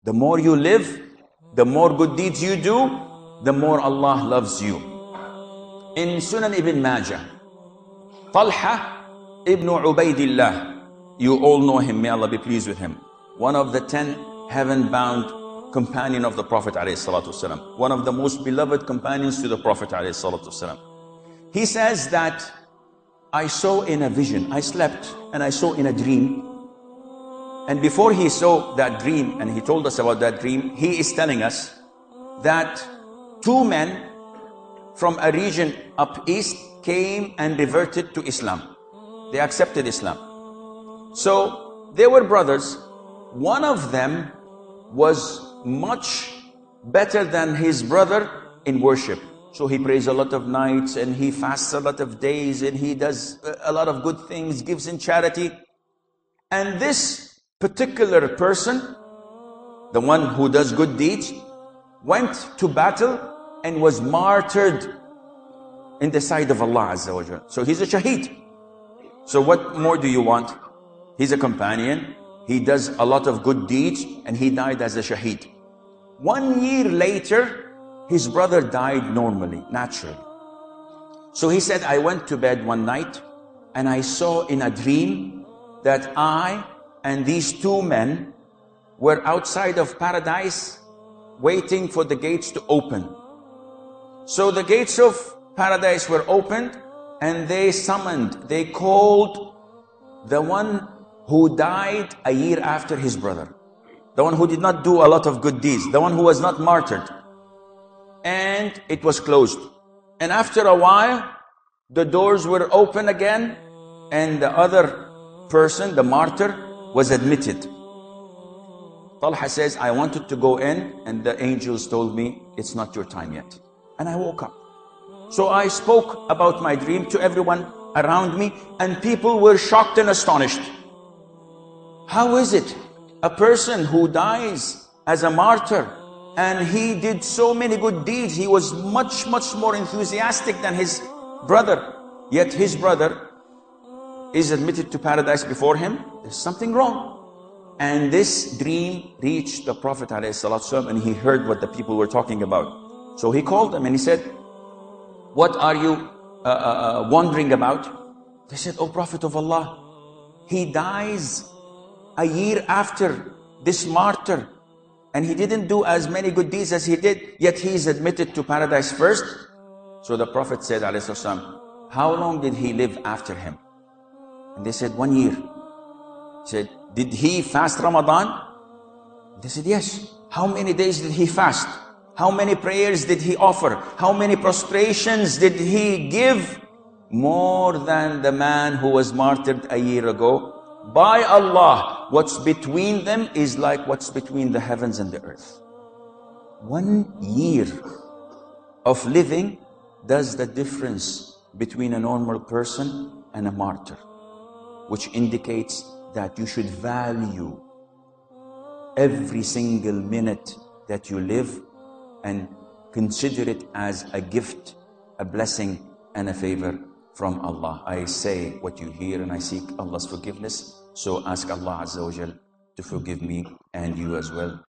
The more you live, the more good deeds you do, the more Allah loves you. In Sunan Ibn Majah, Talha ibn Ubaidillah, you all know him, may Allah be pleased with him. One of the 10 heaven-bound companion of the Prophet ﷺ. One of the most beloved companions to the Prophet ﷺ. He says that I saw in a vision, I slept and I saw in a dream. And before he saw that dream and he told us about that dream, he is telling us that 2 men from a region up east came and reverted to Islam. They accepted Islam. So they were brothers. One of them was much better than his brother in worship. So he prays a lot of nights and he fasts a lot of days and he does a lot of good things, gives in charity. And this particular person, the one who does good deeds, went to battle and was martyred in the sight of Allah Azza wa Jalla. So he's a shaheed. So what more do you want? He's a companion. He does a lot of good deeds and he died as a shaheed. 1 year later, his brother died normally, naturally. So he said, I went to bed one night and I saw in a dream that I and these 2 men were outside of paradise waiting for the gates to open. So the gates of paradise were opened and they summoned, they called the one who died a year after his brother. The one who did not do a lot of good deeds, the one who was not martyred. And it was closed. And after a while, the doors were open again and the other person, the martyr, was admitted. Talha says, I wanted to go in and the angels told me, it's not your time yet. And I woke up. So I spoke about my dream to everyone around me and people were shocked and astonished. How is it a person who dies as a martyr and he did so many good deeds, he was much more enthusiastic than his brother, yet his brother is admitted to paradise before him? There's something wrong. And this dream reached the Prophet ﷺ and he heard what the people were talking about. So he called them and he said, what are you wondering about? They said, oh Prophet of Allah, he dies a year after this martyr and he didn't do as many good deeds as he did, yet he is admitted to paradise first. So the Prophet said, ﷺ, how long did he live after him? And they said, 1 year. He said, did he fast Ramadan? They said, yes. How many days did he fast? How many prayers did he offer? How many prostrations did he give? More than the man who was martyred a year ago. By Allah, what's between them is like what's between the heavens and the earth. 1 year of living does the difference between a normal person and a martyr, which indicates that you should value every single minute that you live and consider it as a gift, a blessing and a favor from Allah. I say what you hear and I seek Allah's forgiveness. So ask Allah Azza wa Jal to forgive me and you as well.